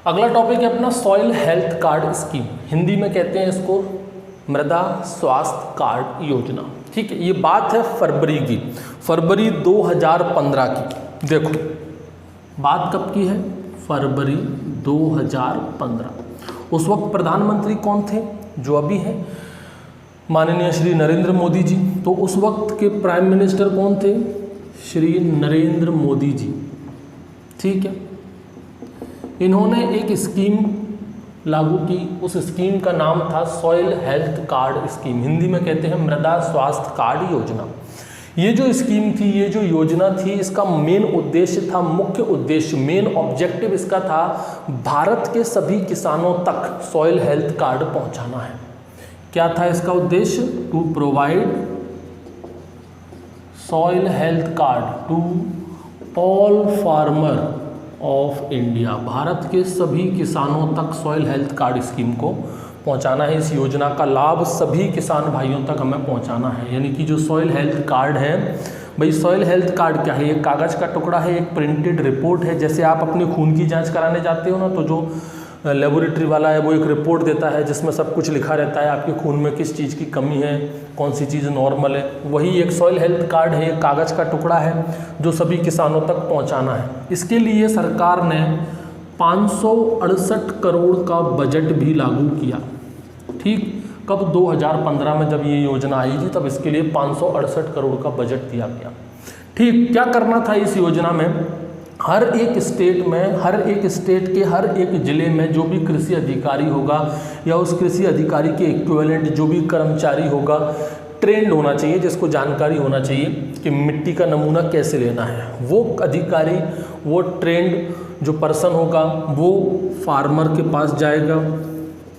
अगला टॉपिक है अपना soil health card scheme, Hindi में कहते हैं इसको मृदा स्वास्थ्य कार्ड योजना। ठीक है, ये बात है फरवरी की, फरवरी 2015 की। देखो बात कब की है, फरवरी 2015। उस वक्त प्रधानमंत्री कौन थे, जो अभी हैं माननीय श्री नरेंद्र मोदी जी। तो उस वक्त के प्राइम मिनिस्टर कौन थे, श्री नरेंद्र मोदी जी। ठीक है, इन्होंने एक स्कीम लागू की, उस स्कीम का नाम था soil health card scheme, Hindi में कहते हैं मृदा स्वास्थ्य कार्ड योजना। ये जो स्कीम थी, ये जो योजना थी, इसका मेन उद्देश्य था, मुख्य उद्देश्य, मेन ऑब्जेक्टिव इसका था भारत के सभी किसानों तक सॉइल हेल्थ कार्ड पहुंचाना है। क्या था इसका उद्देश्य, to provide soil health card to all farmer of India, Bharat के सभी किसानों तक सॉइल हेल्थ कार्ड स्कीम को पहुंचाना है। इस योजना का लाभ सभी किसान भाइयों तक हमें पहुंचाना है। यानी कि जो सॉइल हेल्थ कार्ड है, भाई सॉइल हेल्थ कार्ड क्या है, एक कागज़ का टुकड़ा है, एक प्रिंटेड रिपोर्ट है। जैसे आप अपने खून की जांच कराने जाते हो ना, तो जो लेबोरेटरी वाला है वो एक रिपोर्ट देता है जिसमें सब कुछ लिखा रहता है, आपके खून में किस चीज़ की कमी है, कौन सी चीज़ नॉर्मल है। वही एक सॉइल हेल्थ कार्ड है, एक कागज़ का टुकड़ा है जो सभी किसानों तक पहुंचाना है। इसके लिए सरकार ने 568 करोड़ का बजट भी लागू किया। ठीक, कब, 2015 में जब ये योजना आई थी, तब इसके लिए 568 करोड़ का बजट दिया गया। ठीक, क्या करना था इस योजना में, हर एक स्टेट में, हर एक स्टेट के हर एक ज़िले में जो भी कृषि अधिकारी होगा या उस कृषि अधिकारी के इक्विवेलेंट जो भी कर्मचारी होगा, ट्रेंड होना चाहिए, जिसको जानकारी होना चाहिए कि मिट्टी का नमूना कैसे लेना है। वो अधिकारी, वो ट्रेंड जो पर्सन होगा, वो फार्मर के पास जाएगा।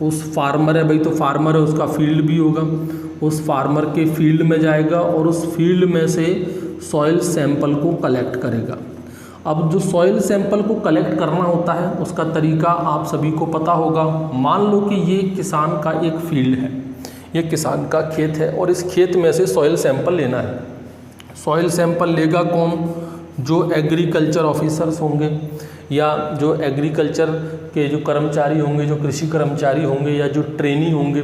उस फार्मर है भाई, तो फार्मर है, उसका फील्ड भी होगा, उस फार्मर के फील्ड में जाएगा और उस फील्ड में से सॉइल सैंपल को कलेक्ट करेगा। अब जो सॉइल सैंपल को कलेक्ट करना होता है, उसका तरीका आप सभी को पता होगा। मान लो कि ये किसान का एक फील्ड है, ये किसान का खेत है और इस खेत में से सॉइल सैंपल लेना है। सॉइल सैंपल लेगा कौन, जो एग्रीकल्चर ऑफिसर्स होंगे या जो एग्रीकल्चर के जो कर्मचारी होंगे, जो कृषि कर्मचारी होंगे या जो ट्रेनी होंगे,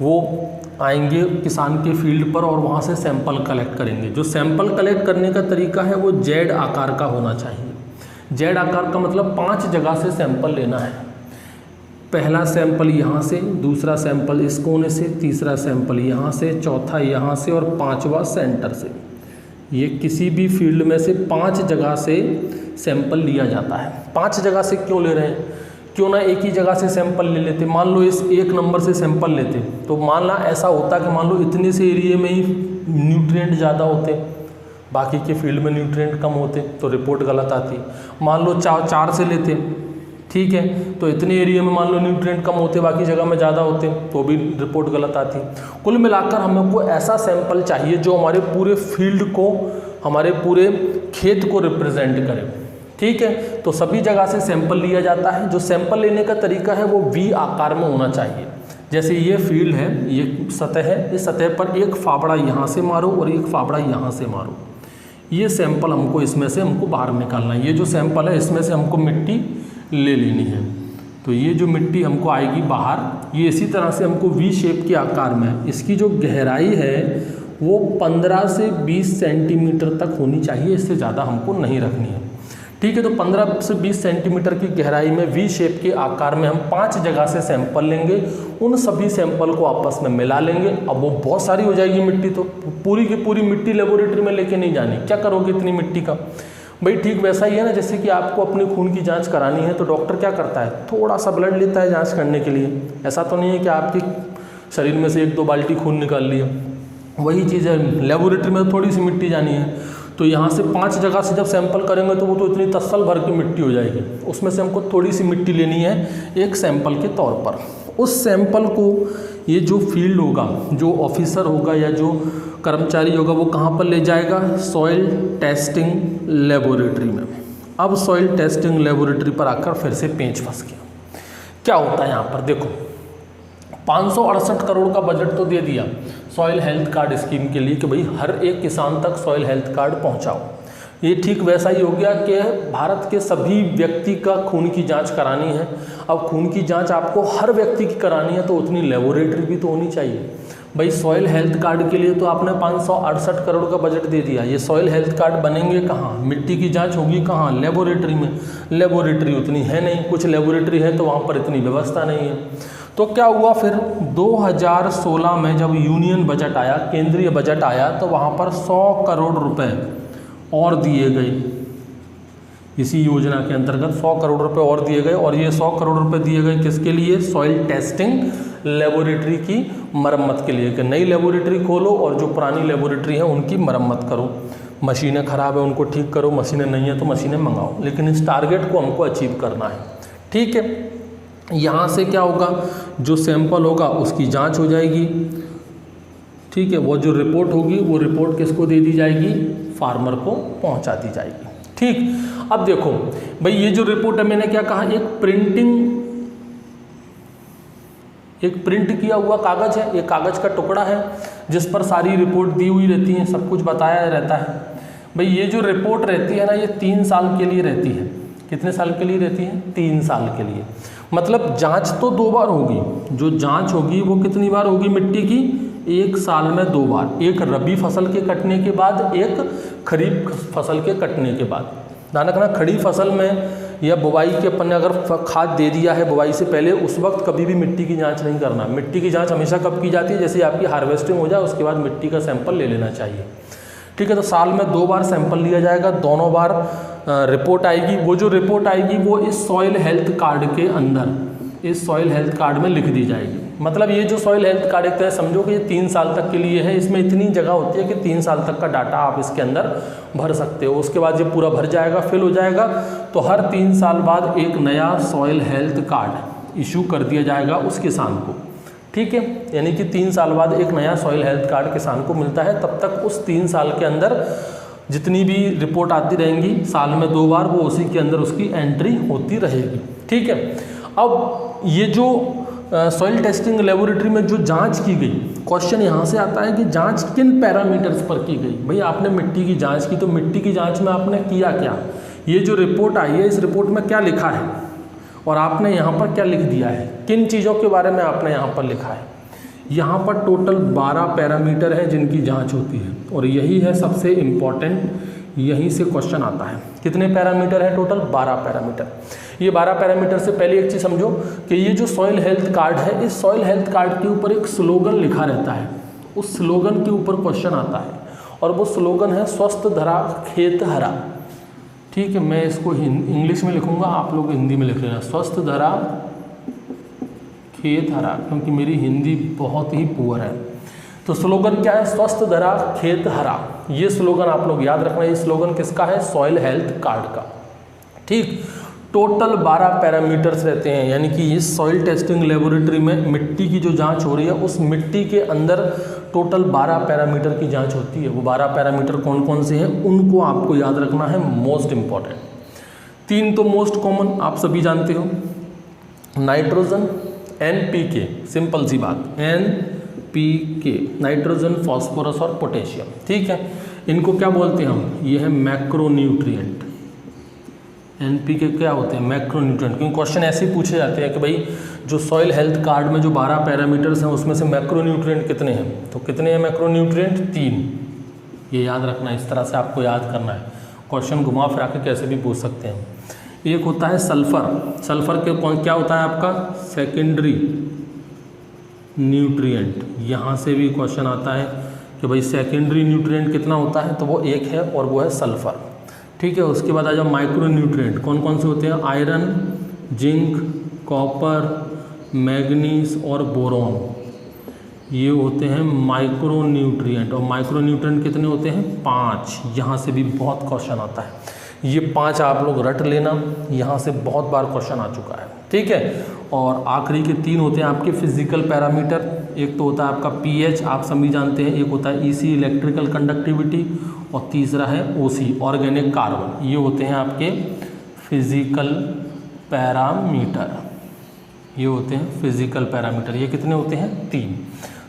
वो आएंगे किसान के फील्ड पर और वहाँ से सैंपल कलेक्ट करेंगे। जो सैंपल कलेक्ट करने का तरीका है वो जेड आकार का होना चाहिए। जेड आकार का मतलब 5 जगह से सैंपल लेना है। पहला सैंपल यहाँ से, दूसरा सैंपल इस कोने से, तीसरा सैंपल यहाँ से, चौथा यहाँ से और 5वां सेंटर से। ये किसी भी फील्ड में से 5 जगह से सैंपल लिया जाता है। 5 जगह से क्यों ले रहे हैं, क्यों ना एक ही जगह से सैंपल ले लेते। मान लो इस 1 नंबर से सैंपल लेते, तो मान ला ऐसा होता कि मान लो इतने से एरिया में ही न्यूट्रिएंट ज़्यादा होते, बाकी के फील्ड में न्यूट्रिएंट कम होते, तो रिपोर्ट गलत आती। मान लो 4 से लेते, ठीक है, तो इतने एरिया में मान लो न्यूट्रिएंट कम होते, बाकी जगह में ज़्यादा होते, तो भी रिपोर्ट गलत आती। कुल मिलाकर हमको ऐसा सैंपल चाहिए जो हमारे पूरे फील्ड को, हमारे पूरे खेत को रिप्रेजेंट करे। ठीक है, तो सभी जगह से सैंपल लिया जाता है। जो सैंपल लेने का तरीका है वो वी आकार में होना चाहिए। जैसे ये फील्ड है, ये सतह है, इस सतह पर एक फावड़ा यहाँ से मारो और एक फावड़ा यहाँ से मारो। ये सैंपल हमको इसमें से हमको बाहर निकालना है। ये जो सैंपल है इसमें से हमको मिट्टी ले लेनी है। तो ये जो मिट्टी हमको आएगी बाहर, ये इसी तरह से हमको वी शेप के आकार में, इसकी जो गहराई है वो 15 से 20 सेंटीमीटर तक होनी चाहिए, इससे ज़्यादा हमको नहीं रखनी है। ठीक है, तो 15 से 20 सेंटीमीटर की गहराई में वी शेप के आकार में हम 5 जगह से सैंपल लेंगे। उन सभी सैंपल को आपस में मिला लेंगे। अब वो बहुत सारी हो जाएगी मिट्टी, तो पूरी की पूरी मिट्टी लेबोरेटरी में लेके नहीं जानी। क्या करोगे इतनी मिट्टी का, भाई ठीक वैसा ही है ना, जैसे कि आपको अपने खून की जांच करानी है तो डॉक्टर क्या करता है, थोड़ा सा ब्लड लेता है जांच करने के लिए। ऐसा तो नहीं है कि आपके शरीर में से 1-2 बाल्टी खून निकाल लिया। वही चीज़ है, लेबोरेटरी में थोड़ी सी मिट्टी जानी है, तो यहाँ से 5 जगह से जब सैंपल करेंगे तो वो तो इतनी तस्सल भर की मिट्टी हो जाएगी। उसमें से हमको थोड़ी सी मिट्टी लेनी है एक सैंपल के तौर पर। उस सैंपल को ये जो फील्ड होगा, जो ऑफिसर होगा या जो कर्मचारी होगा, वो कहाँ पर ले जाएगा, सॉइल टेस्टिंग लेबोरेटरी में। अब सॉइल टेस्टिंग लेबोरेटरी पर आकर फिर से पेंच फंस गया। क्या होता है यहाँ पर, देखो 568 करोड़ का बजट तो दे दिया सॉइल हेल्थ कार्ड स्कीम के लिए कि भाई हर एक किसान तक सॉइल हेल्थ कार्ड पहुंचाओ। ये ठीक वैसा ही हो गया कि भारत के सभी व्यक्ति का खून की जांच करानी है। अब खून की जांच आपको हर व्यक्ति की करानी है तो उतनी लेबोरेटरी भी तो होनी चाहिए। भाई सॉइल हेल्थ कार्ड के लिए तो आपने 568 करोड़ का बजट दे दिया। ये सॉइल हेल्थ कार्ड बनेंगे कहाँ, मिट्टी की जांच होगी कहाँ, लेबोरेटरी में। लेबोरेटरी उतनी है नहीं, कुछ लेबोरेटरी है तो वहाँ पर इतनी व्यवस्था नहीं है। तो क्या हुआ फिर 2016 में जब यूनियन बजट आया, केंद्रीय बजट आया, तो वहाँ पर 100 करोड़ रुपए और दिए गए। इसी योजना के अंतर्गत 100 करोड़ रुपए और दिए गए। और ये 100 करोड़ रुपए दिए गए किसके लिए, सॉइल टेस्टिंग लेबोरेटरी की मरम्मत के लिए, कि नई लेबोरेटरी खोलो और जो पुरानी लेबोरेटरी है उनकी मरम्मत करो। मशीनें ख़राब है उनको ठीक करो, मशीनें नहीं है तो मशीनें मंगाओ, लेकिन इस टारगेट को हमको अचीव करना है। ठीक है, यहाँ से क्या होगा, जो सैंपल होगा उसकी जांच हो जाएगी। ठीक है, वो जो रिपोर्ट होगी वो रिपोर्ट किसको दे दी जाएगी, फार्मर को पहुँचा दी जाएगी। ठीक, अब देखो भाई ये जो रिपोर्ट है, मैंने क्या कहा, एक प्रिंट किया हुआ कागज़ है, एक कागज़ का टुकड़ा है जिस पर सारी रिपोर्ट दी हुई रहती है, सब कुछ बताया रहता है। भाई ये जो रिपोर्ट रहती है ना, ये 3 साल के लिए रहती है। कितने साल के लिए रहती है, 3 साल के लिए। मतलब जांच तो 2 बार होगी। जो जांच होगी वो कितनी बार होगी मिट्टी की, 1 साल में 2 बार। एक रबी फसल के कटने के बाद, एक खरीफ फसल के कटने के बाद। ध्यान रखना, खड़ी फसल में या बुवाई के अपन ने अगर खाद दे दिया है बुवाई से पहले, उस वक्त कभी भी मिट्टी की जांच नहीं करना। मिट्टी की जांच हमेशा कब की जाती है, जैसे आपकी हार्वेस्टिंग हो जाए उसके बाद मिट्टी का सैंपल ले लेना चाहिए। ठीक है, तो साल में 2 बार सैंपल लिया जाएगा, दोनों बार रिपोर्ट आएगी। वो जो रिपोर्ट आएगी वो इस सॉइल हेल्थ कार्ड के अंदर, इस सॉइल हेल्थ कार्ड में लिख दी जाएगी। मतलब ये जो सॉइल हेल्थ कार्ड एक तरह समझो कि ये 3 साल तक के लिए है। इसमें इतनी जगह होती है कि 3 साल तक का डाटा आप इसके अंदर भर सकते हो। उसके बाद ये पूरा भर जाएगा, फिल हो जाएगा, तो हर 3 साल बाद एक नया सॉइल हेल्थ कार्ड इशू कर दिया जाएगा उस किसान को। ठीक है, यानी कि 3 साल बाद एक नया सॉइल हेल्थ कार्ड किसान को मिलता है। तब तक उस 3 साल के अंदर जितनी भी रिपोर्ट आती रहेंगी, साल में 2 बार, वो उसी के अंदर उसकी एंट्री होती रहेगी। ठीक है, अब ये जो सॉइल टेस्टिंग लेबोरेटरी में जो जांच की गई, क्वेश्चन यहाँ से आता है कि जांच किन पैरामीटर्स पर की गई। भाई आपने मिट्टी की जांच की, तो मिट्टी की जांच में आपने किया क्या, ये जो रिपोर्ट आई है इस रिपोर्ट में क्या लिखा है और आपने यहाँ पर क्या लिख दिया है, किन चीज़ों के बारे में आपने यहाँ पर लिखा है। यहाँ पर टोटल 12 पैरामीटर है जिनकी जांच होती है और यही है सबसे इम्पॉर्टेंट, यहीं से क्वेश्चन आता है। कितने पैरामीटर है टोटल, 12 पैरामीटर। ये 12 पैरामीटर से पहले एक चीज़ समझो कि ये जो सॉइल हेल्थ कार्ड है, इस सॉइल हेल्थ कार्ड के ऊपर एक स्लोगन लिखा रहता है। उस स्लोगन के ऊपर क्वेश्चन आता है और वो स्लोगन है स्वस्थ धरा खेत हरा। ठीक है, मैं इसको इंग्लिश में लिखूंगा, आप लोग हिंदी में लिख लेना, स्वस्थ धरा खेत हरा, क्योंकि मेरी हिंदी बहुत ही पुअर है। तो स्लोगन क्या है, स्वस्थ धरा खेत हरा। ये स्लोगन आप लोग याद रखना। ये स्लोगन किसका है, सॉइल हेल्थ कार्ड का। ठीक, टोटल 12 पैरामीटर्स रहते हैं, यानी कि इस सॉइल टेस्टिंग लेबोरेटरी में मिट्टी की जो जांच हो रही है, उस मिट्टी के अंदर टोटल 12 पैरामीटर की जांच होती है। वो 12 पैरामीटर कौन कौन से हैं उनको आपको याद रखना है, मोस्ट इम्पॉर्टेंट। 3 तो मोस्ट कॉमन आप सभी जानते हो, नाइट्रोजन, NPK, सिंपल सी बात, NPK, नाइट्रोजन, फॉस्फोरस और पोटेशियम। ठीक है, इनको क्या बोलते हैं हम, ये है मैक्रोन्यूट्रिएंट। NPK क्या होते हैं, मैक्रोन्यूट्रिएंट। क्योंकि क्वेश्चन ऐसे ही पूछे जाते हैं कि भाई जो सॉइल हेल्थ कार्ड में जो 12 पैरामीटर्स हैं उसमें से मैक्रोन्यूट्रिएंट कितने हैं, तो कितने हैं मैक्रोन्यूट्रिएंट, 3। ये याद रखना, इस तरह से आपको याद करना है। क्वेश्चन घुमा फिरा के कैसे भी पूछ सकते हैं। एक होता है सल्फर। सल्फर के क्या होता है आपका, सेकेंडरी न्यूट्रिएंट। यहाँ से भी क्वेश्चन आता है कि भाई सेकेंडरी न्यूट्रिएंट कितना होता है, तो वो एक है और वो है सल्फर। ठीक है, उसके बाद आ जाओ माइक्रो न्यूट्रिएंट। कौन कौन से होते हैं, आयरन, जिंक, कॉपर, मैग्नीज और बोरॉन, ये होते हैं माइक्रो न्यूट्रिएंट। और माइक्रो न्यूट्रिएंट कितने होते हैं, 5। यहाँ से भी बहुत क्वेश्चन आता है। ये 5 आप लोग रट लेना, यहाँ से बहुत बार क्वेश्चन आ चुका है। ठीक है, और आखिरी के 3 होते हैं आपके फिजिकल पैरामीटर। एक तो होता है आपका pH, आप सभी जानते हैं, एक होता है EC, इलेक्ट्रिकल कंडक्टिविटी, और तीसरा है OC, ऑर्गेनिक कार्बन। ये होते हैं आपके फिजिकल पैरामीटर। ये होते हैं फिजिकल पैरामीटर। ये कितने होते हैं, 3।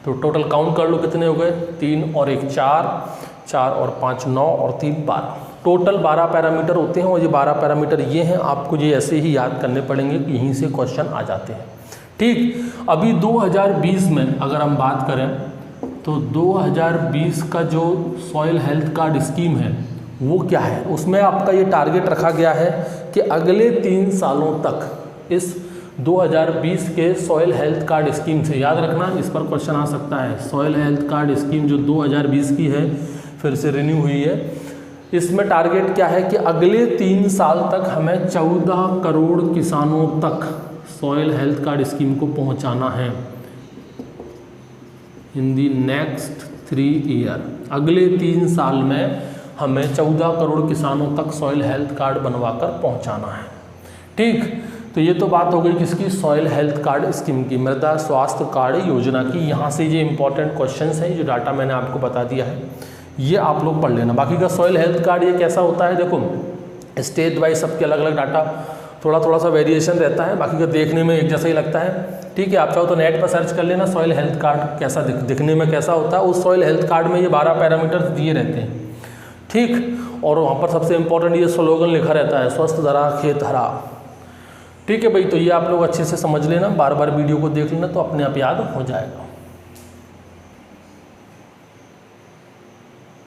तो टोटल काउंट कर लो कितने हो गए, 3 और 1 4, 4 और 5 9 और 3 12। टोटल 12 पैरामीटर होते हैं और ये 12 पैरामीटर ये हैं, आपको ये ऐसे ही याद करने पड़ेंगे कि यहीं से क्वेश्चन आ जाते हैं। ठीक, अभी 2020 में अगर हम बात करें तो 2020 का जो सॉइल हेल्थ कार्ड स्कीम है वो क्या है, उसमें आपका ये टारगेट रखा गया है कि अगले 3 सालों तक इस 2020 के सॉइल हेल्थ कार्ड स्कीम से, याद रखना इस पर क्वेश्चन आ सकता है, सॉइल हेल्थ कार्ड स्कीम जो 2020 की है फिर से रिन्यू हुई है, इसमें टारगेट क्या है कि अगले 3 साल तक हमें 14 करोड़ किसानों तक सॉइल हेल्थ कार्ड स्कीम को पहुंचाना है इन दी नेक्स्ट 3 ईयर। अगले 3 साल में हमें 14 करोड़ किसानों तक सॉइल हेल्थ कार्ड बनवाकर पहुंचाना है। ठीक, तो ये तो बात हो गई किसकी, सॉइल हेल्थ कार्ड स्कीम की, मृदा स्वास्थ्य कार्ड योजना की। यहाँ से ये इंपॉर्टेंट क्वेश्चंस हैं, जो डाटा मैंने आपको बता दिया है ये आप लोग पढ़ लेना। बाकी का सॉइल हेल्थ कार्ड ये कैसा होता है, देखो स्टेट वाइज सबके अलग अलग डाटा, थोड़ा सा वेरिएशन रहता है, बाकी का देखने में एक जैसा ही लगता है। ठीक है, आप चाहो तो नेट पर सर्च कर लेना सॉइल हेल्थ कार्ड कैसा दिखने में कैसा होता है। उस सॉइल हेल्थ कार्ड में ये 12 पैरामीटर्स दिए रहते हैं। ठीक, और वहाँ पर सबसे इंपॉर्टेंट ये स्लोगन लिखा रहता है, स्वस्थ धरा खेत हरा। ठीक है भाई, तो ये आप लोग अच्छे से समझ लेना, बार बार वीडियो को देख लेना तो अपने आप याद हो जाएगा।